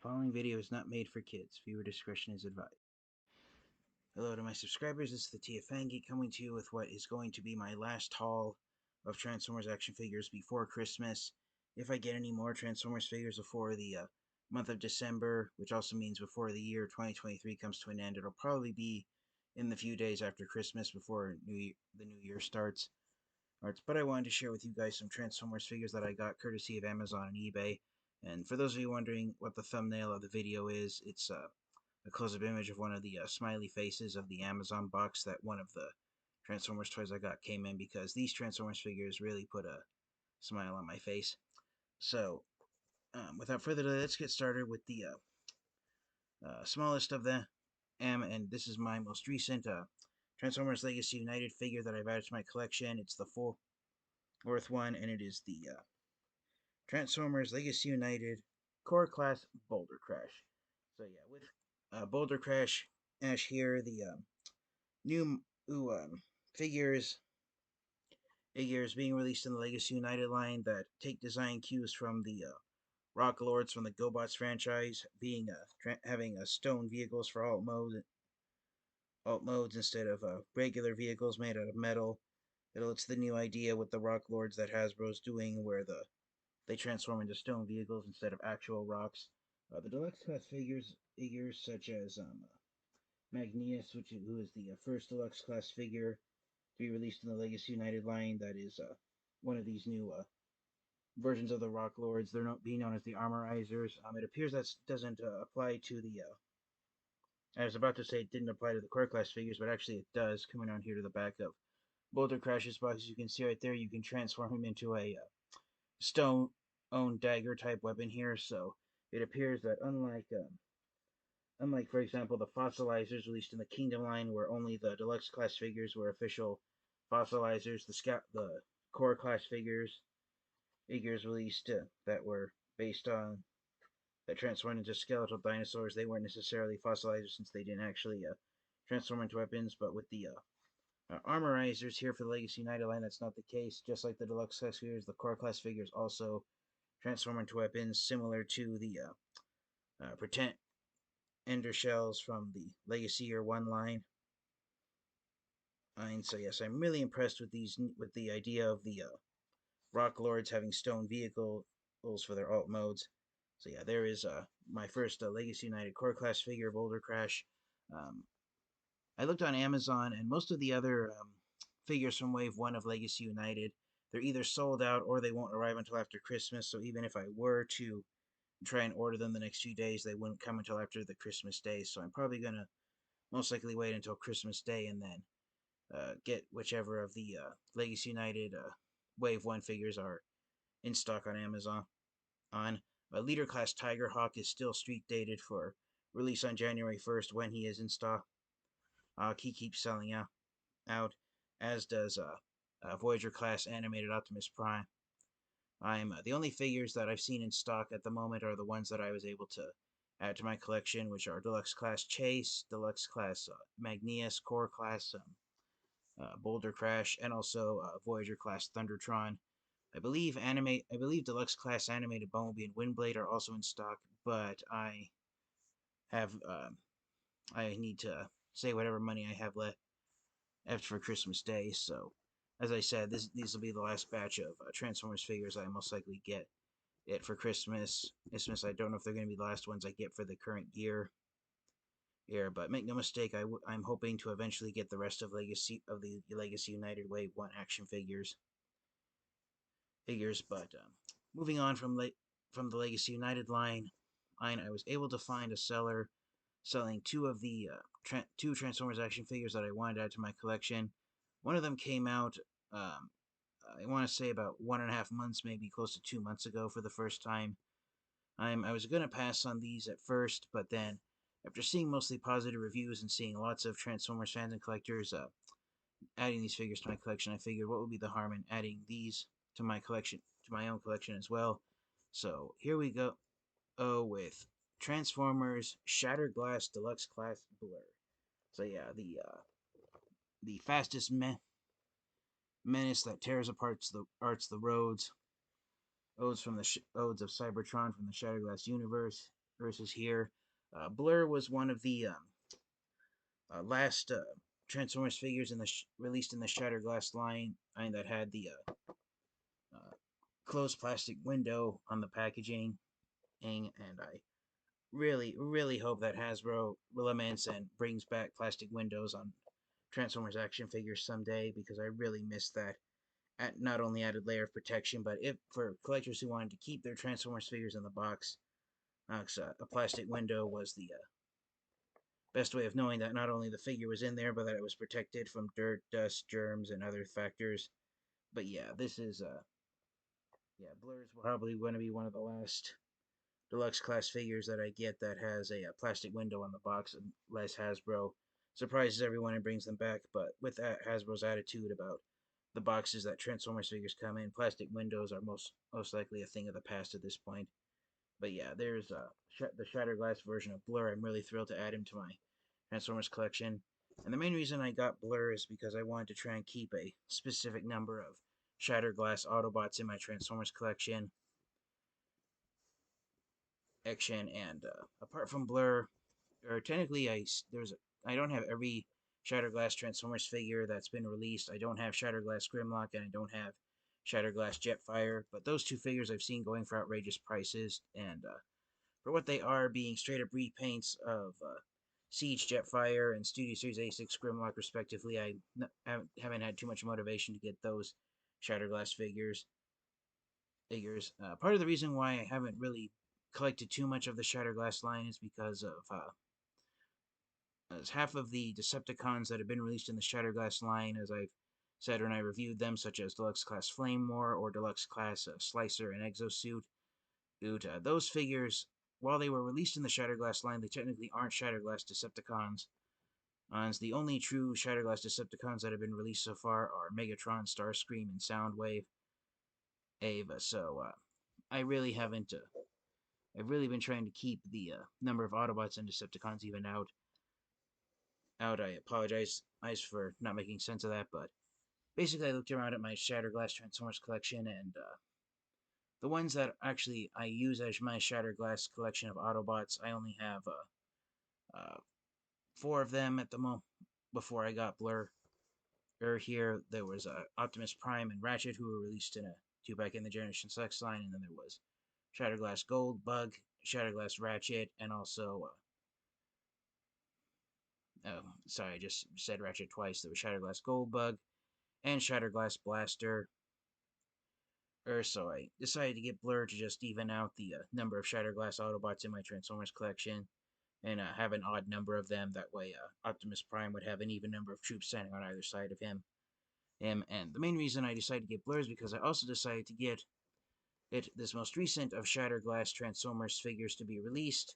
following video is not made for kids. Viewer discretion is advised. Hello to my subscribers, this is the TFangi coming to you with what is going to be my last haul of Transformers action figures before Christmas. If I get any more Transformers figures before the month of December, which also means before the year 2023 comes to an end, it'll probably be in the few days after Christmas before the new year starts. But I wanted to share with you guys some Transformers figures that I got courtesy of Amazon and eBay. And for those of you wondering what the thumbnail of the video is, it's a close-up image of one of the smiley faces of the Amazon box that one of the Transformers toys I got came in, because these Transformers figures really put a smile on my face. So, without further delay, let's get started with the smallest of them. And this is my most recent Transformers Legacy United figure that I've added to my collection. It's the fourth one, and it is the Transformers Legacy United Core Class Boulder Crash. So yeah, with Boulder Crash Ash here, the new figures being released in the Legacy United line that take design cues from the Rock Lords from the GoBots franchise, being having stone vehicles for alt modes instead of regular vehicles made out of metal. It's the new idea with the Rock Lords that Hasbro's doing, where they transform into stone vehicles instead of actual rocks. The deluxe class figures such as Magneus, who is the first deluxe class figure to be released in the Legacy United line. That is one of these new versions of the Rock Lords. They're not being known as the Armorizers. It appears that doesn't apply to the. I was about to say it didn't apply to the core class figures, but actually it does. Coming on here to the back of Boulder Crash's box, as you can see right there, you can transform him into a stone own dagger type weapon here. So it appears that unlike, for example, the fossilizers released in the Kingdom line, where only the deluxe class figures were official fossilizers, the core class figures released that were based on that transformed into skeletal dinosaurs, they weren't necessarily fossilizers since they didn't actually transform into weapons. But with the armorizers here for the Legacy United line, that's not the case. Just like the deluxe class figures, the core class figures also transform into weapons, similar to the Pretender shells from the Legacy Year 1 line. And so yes, I'm really impressed with the idea of the Rock Lords having stone vehicles for their alt modes. So yeah, there is my first Legacy United core class figure, Boulder Crash. I looked on Amazon, and most of the other figures from Wave 1 of Legacy United, they're either sold out or they won't arrive until after Christmas. So even if I were to try and order them the next few days, they wouldn't come until after the Christmas day. So I'm probably going to most likely wait until Christmas Day and then get whichever of the Legacy United Wave 1 figures are in stock on Amazon. Leader Class Tigerhawk is still street dated for release on January 1st when he is in stock. He keeps selling out, as does Voyager Class Animated Optimus Prime. The only figures that I've seen in stock at the moment are the ones that I was able to add to my collection, which are Deluxe Class Chase, Deluxe Class Magneus, Core Class Boulder Crash, and also Voyager Class Thundertron. I believe Deluxe Class Animated Bumblebee and Windblade are also in stock, but I need to save whatever money I have left for Christmas Day. So, as I said, these will be the last batch of Transformers figures I most likely get for Christmas. I don't know if they're going to be the last ones I get for the current year. But make no mistake, I'm hoping to eventually get the rest of the Legacy United Wave 1 action figures. But moving on from the Legacy United line, I was able to find a seller selling two of the two Transformers action figures that I wanted to add to my collection. One of them came out, I want to say about 1.5 months, maybe close to 2 months ago for the first time. I was going to pass on these at first, but then after seeing mostly positive reviews and seeing lots of Transformers fans and collectors adding these figures to my collection, I figured what would be the harm in adding these to my collection, to my own collection as well. So here we go with Transformers Shattered Glass Deluxe Class Blur. So yeah, the fastest menace that tears apart the roads. Odes of Cybertron from the Shattered Glass universe. versus here. Blur was one of the last Transformers figures in the released in the Shattered Glass line, that had the closed plastic window on the packaging, and I really hope that Hasbro laments and brings back plastic windows on Transformers action figures someday, because I really miss that. Not only added layer of protection, but if for collectors who wanted to keep their Transformers figures in the box, a plastic window was the best way of knowing that not only the figure was in there, but that it was protected from dirt, dust, germs, and other factors. But yeah, this is Blur's probably going to be one of the last deluxe class figures that I get that has a plastic window on the box, unless Hasbro surprises everyone and brings them back. But with that, Hasbro's attitude about the boxes that Transformers figures come in, plastic windows are most likely a thing of the past at this point. But yeah, there's the Shattered Glass version of Blur. I'm really thrilled to add him to my Transformers collection. And the main reason I got Blur is because I wanted to try and keep a specific number of Shattered Glass Autobots in my Transformers collection. Action and apart from Blur, or technically I don't have every Shattered Glass Transformers figure that's been released. I don't have Shattered Glass Grimlock, and I don't have Shattered Glass Jetfire. But those two figures I've seen going for outrageous prices, and for what they are, being straight up repaints of Siege Jetfire and Studio Series A6 Grimlock, respectively, haven't had too much motivation to get those Shattered Glass figures. Part of the reason why I haven't really collected too much of the Shattered Glass line is because of as half of the Decepticons that have been released in the Shattered Glass line, as I've said when I reviewed them, such as Deluxe Class Flame War or Deluxe Class Slicer and Exosuit, those figures, while they were released in the Shattered Glass line, they technically aren't Shattered Glass Decepticons. As the only true Shattered Glass Decepticons that have been released so far are Megatron, Starscream, and Soundwave. Ava. So I really haven't. I've really been trying to keep the number of Autobots and Decepticons even out. I apologize for not making sense of that, but basically I looked around at my Shattered Glass Transformers collection, and the ones that actually I use as my Shattered Glass collection of Autobots, I only have uh, 4 of them at the moment before I got Blur. Here, there was Optimus Prime and Ratchet, who were released in a 2-pack in the Generation Sex line, and then there was Shattered Glass Gold, Bug, Shattered Glass Ratchet, and also oh, sorry, I just said Ratchet twice. There was Shattered Glass Gold Bug and Shattered Glass Blaster. So I decided to get Blur to just even out the number of Shattered Glass Autobots in my Transformers collection, and have an odd number of them. That way, Optimus Prime would have an even number of troops standing on either side of him. And the main reason I decided to get Blur is because I also decided to get this most recent of Shattered Glass Transformers figures to be released,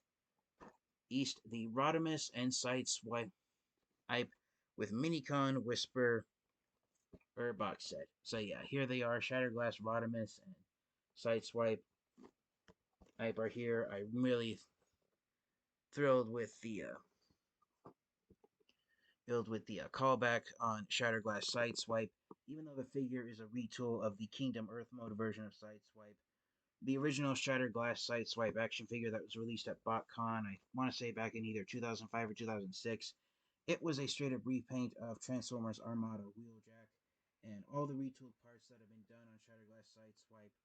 the Rodimus and Sideswipe with Minicon Whisper box set. So yeah, here they are, Shattered Glass Rodimus and Sideswipe are here. I'm really thrilled with the callback on Shattered Glass Sideswipe. Even though the figure is a retool of the Kingdom Earth mode version of Sideswipe, the original Shattered Glass Sideswipe action figure that was released at BotCon, I want to say back in either 2005 or 2006, it was a straight up repaint of Transformers Armada Wheeljack, and all the retooled parts that have been done on Shattered Glass Sideswipe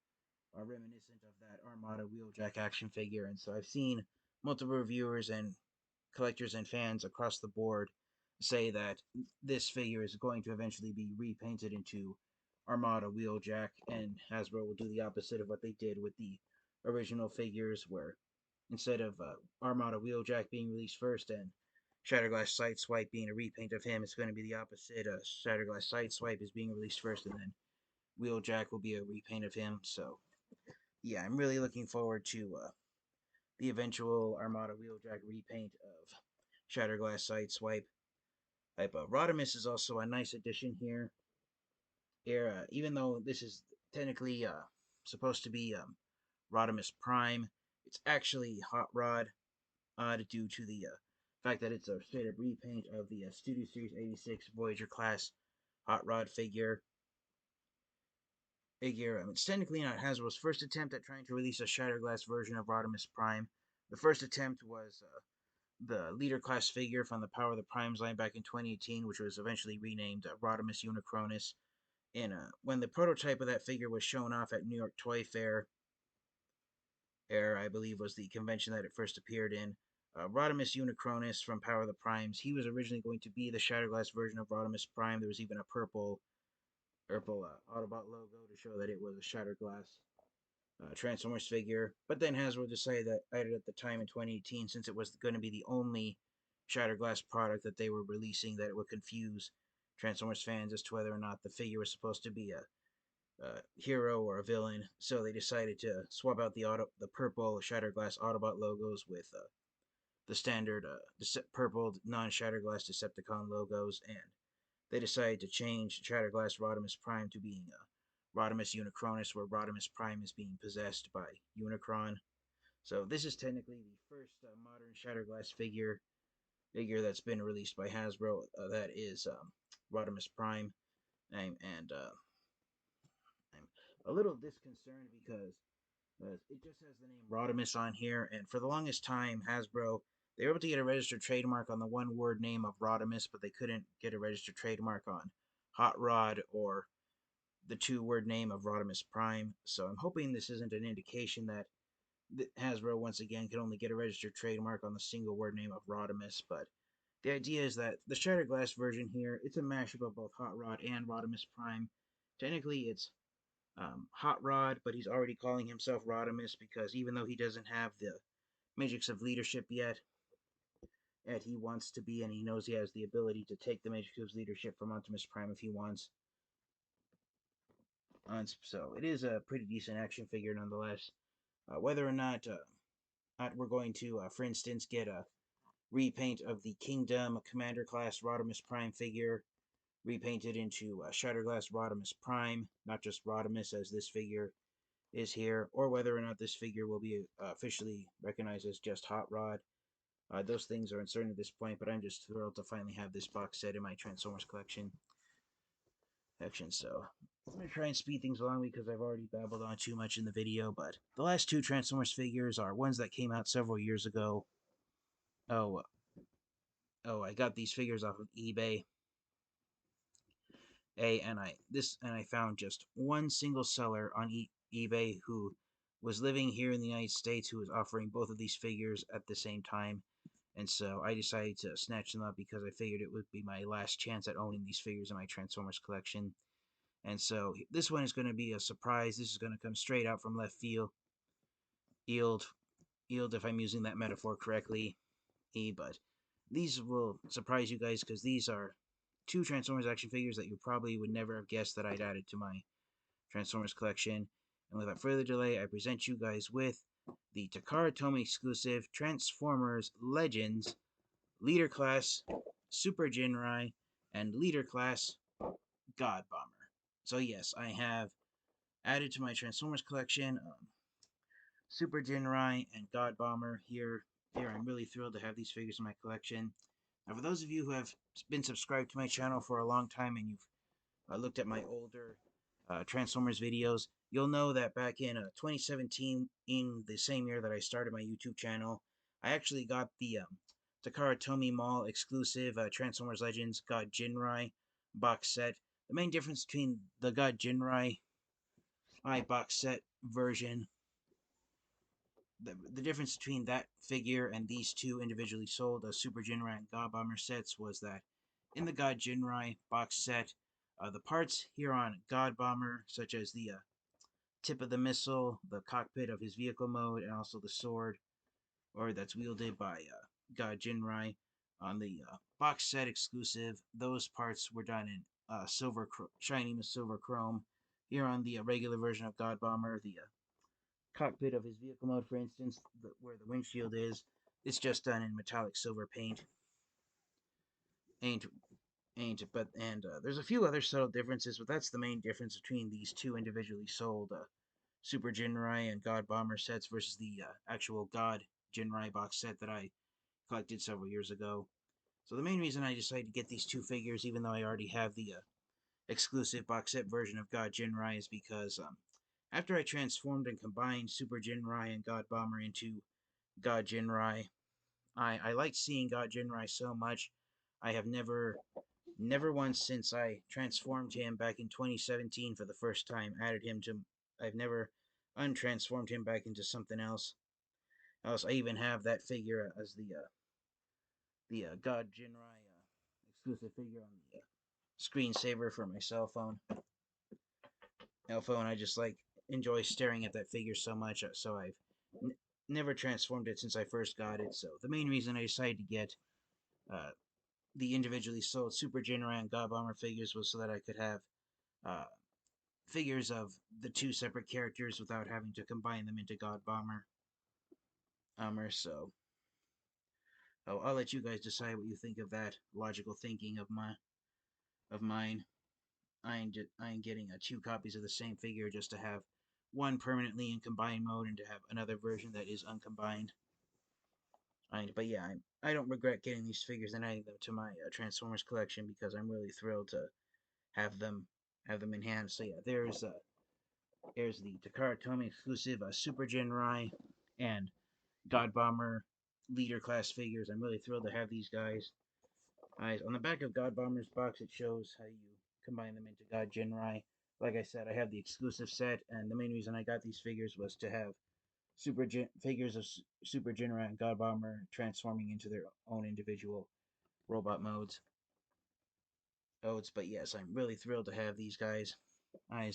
are reminiscent of that Armada Wheeljack action figure. And so I've seen multiple reviewers and collectors and fans across the board say that this figure is going to eventually be repainted into Armada Wheeljack, and Hasbro will do the opposite of what they did with the original figures, where instead of Armada Wheeljack being released first and Shatterglass Sideswipe being a repaint of him, it's going to be the opposite. Shatterglass Sideswipe is being released first, and then Wheeljack will be a repaint of him. So yeah, I'm really looking forward to the eventual Armada Wheeljack repaint of Shatterglass Sideswipe. Rodimus is also a nice addition here. Even though this is technically supposed to be Rodimus Prime, it's actually Hot Rod, due to the fact that it's a straight up repaint of the Studio Series 86 Voyager class Hot Rod figure. It's technically not Hasbro's first attempt at trying to release a Shatterglass version of Rodimus Prime. The first attempt was the leader class figure from the Power of the Primes line back in 2018, which was eventually renamed Rodimus Unicronus. And when the prototype of that figure was shown off at New York Toy Fair, I believe was the convention that it first appeared in, Rodimus Unicronus from Power of the Primes, he was originally going to be the Shatterglass version of Rodimus Prime. There was even a purple Autobot logo to show that it was a Shatterglass Transformers figure. But then Hasbro decided that at the time in 2018, since it was going to be the only Shatterglass product that they were releasing, that it would confuse Transformers fans as to whether or not the figure was supposed to be a hero or a villain. So they decided to swap out the purple Shatterglass Autobot logos with the standard purple non-Shatterglass Decepticon logos, and they decided to change Shatterglass Rodimus Prime to being Rodimus Unicronus, where Rodimus Prime is being possessed by Unicron. So this is technically the first modern Shatterglass figure that's been released by Hasbro. That is Rodimus Prime. I'm a little disconcerted because it just has the name Rodimus on here, and for the longest time, Hasbro, they were able to get a registered trademark on the one-word name of Rodimus, but they couldn't get a registered trademark on Hot Rod or the two-word name of Rodimus Prime. So I'm hoping this isn't an indication that Hasbro once again can only get a registered trademark on the single-word name of Rodimus. But the idea is that the Shattered Glass version here, it's a mashup of both Hot Rod and Rodimus Prime. Technically, it's Hot Rod, but he's already calling himself Rodimus because even though he doesn't have the Matrix of Leadership yet, and he wants to be, and he knows he has the ability to take the Matrix of Leadership from Optimus Prime if he wants. So it is a pretty decent action figure nonetheless. Whether or not we're going to, for instance, get a repaint of the Kingdom Commander class Rodimus Prime figure, repainted into Shatterglass Rodimus Prime, not just Rodimus as this figure is here, or whether or not this figure will be officially recognized as just Hot Rod. Those things are uncertain at this point, but I'm just thrilled to finally have this box set in my Transformers collection. So I'm going to try and speed things along because I've already babbled on too much in the video, but the last two Transformers figures are ones that came out several years ago. Oh, I got these figures off of eBay. And I found just one single seller on eBay who was living here in the United States who was offering both of these figures at the same time. And so I decided to snatch them up because I figured it would be my last chance at owning these figures in my Transformers collection. And so this one is going to be a surprise. This is going to come straight out from left field. Yield, if I'm using that metaphor correctly. But these will surprise you guys because these are two Transformers action figures that you probably would never have guessed that I'd added to my Transformers collection. And without further delay, I present you guys with the Takara Tomy exclusive Transformers Legends Leader Class Super Jinrai and Leader Class God Bomber. So yes, I have added to my Transformers collection Super Jinrai and God Bomber here. I'm really thrilled to have these figures in my collection. Now, for those of you who have been subscribed to my channel for a long time and you've looked at my older Transformers videos, you'll know that back in 2017, in the same year that I started my YouTube channel, I actually got the Takara Tomy Mall exclusive Transformers Legends God Jinrai box set. The main difference between the God Jinrai box set version, the difference between that figure and these two individually sold Super Jinrai and God Bomber sets was that in the God Jinrai box set, the parts here on God Bomber, such as the tip of the missile, the cockpit of his vehicle mode, and also the sword, or that's wielded by God Jinrai, on the box set exclusive, those parts were done in shiny silver chrome. Here on the regular version of God Bomber, the cockpit of his vehicle mode, for instance, where the windshield is, it's just done in metallic silver paint. There's a few other subtle differences, but that's the main difference between these two individually sold Super Jinrai and God Bomber sets versus the actual God Jinrai box set that I collected several years ago. So the main reason I decided to get these two figures, even though I already have the exclusive box set version of God Jinrai, is because after I transformed and combined Super Jinrai and God Bomber into God Jinrai. I liked seeing God Jinrai so much. I have never once since I transformed him back in 2017 for the first time added him to. I've never untransformed him back into something else. I even have that figure as the God Jinrai exclusive figure on the screensaver for my cell phone. I just like enjoy staring at that figure so much. So I've n- never transformed it since I first got it. So the main reason I decided to get uh, the individually sold Super Jinrai and God Bomber figures was so that I could have uh, figures of the two separate characters without having to combine them into God Bomber. So I'll let you guys decide what you think of that logical thinking of mine. I ain't getting two copies of the same figure just to have one permanently in combined mode and to have another version that is uncombined. But yeah, I don't regret getting these figures and adding them to my Transformers collection because I'm really thrilled to have them in hand. So yeah, there's the Takara Tomy exclusive Super Jinrai and God Bomber leader class figures. I'm really thrilled to have these guys. On the back of God Bomber's box, it shows how you combine them into God Jinrai. Like I said, I have the exclusive set, and the main reason I got these figures was to have figures of Super Jinrai and God Bomber transforming into their own individual robot modes. But yes, I'm really thrilled to have these guys. I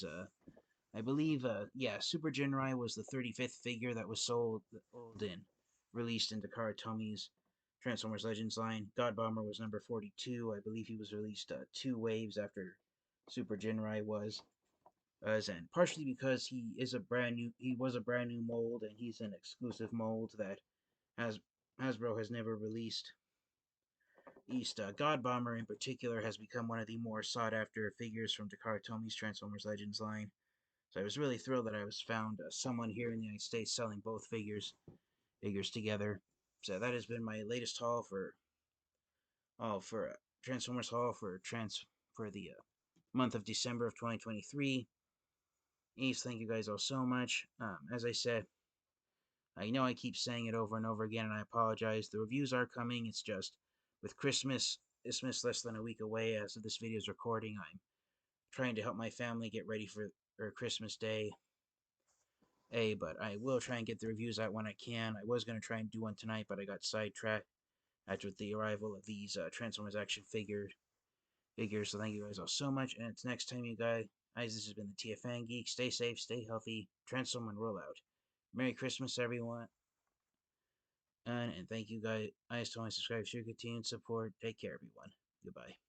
believe, yeah, Super Jinrai was the 35th figure that was sold and released into Karatomi's Transformers Legends line. God Bomber was number 42. I believe he was released two waves after Super Jinrai was. And partially because he was a brand new mold, and he's an exclusive mold that Has, Hasbro has never released. God Bomber in particular has become one of the more sought after figures from Takara Tomi's Transformers Legends line. So I was really thrilled that I was found someone here in the United States selling both figures together. So that has been my latest haul for Transformers haul for the month of December of 2023. East, thank you guys all so much. As I said, I know I keep saying it over and over again, and I apologize. The reviews are coming. It's just with Christmas less than a week away as of this video's recording. I'm trying to help my family get ready for Christmas Day. But I will try and get the reviews out when I can. I was going to try and do one tonight, but I got sidetracked after the arrival of these Transformers action figures. So thank you guys all so much. And until next time, you guys, this has been the TFN Geek. Stay safe, stay healthy, transform and roll out. Merry Christmas, everyone. And thank you guys to my subscribers for your continued support. Take care, everyone. Goodbye.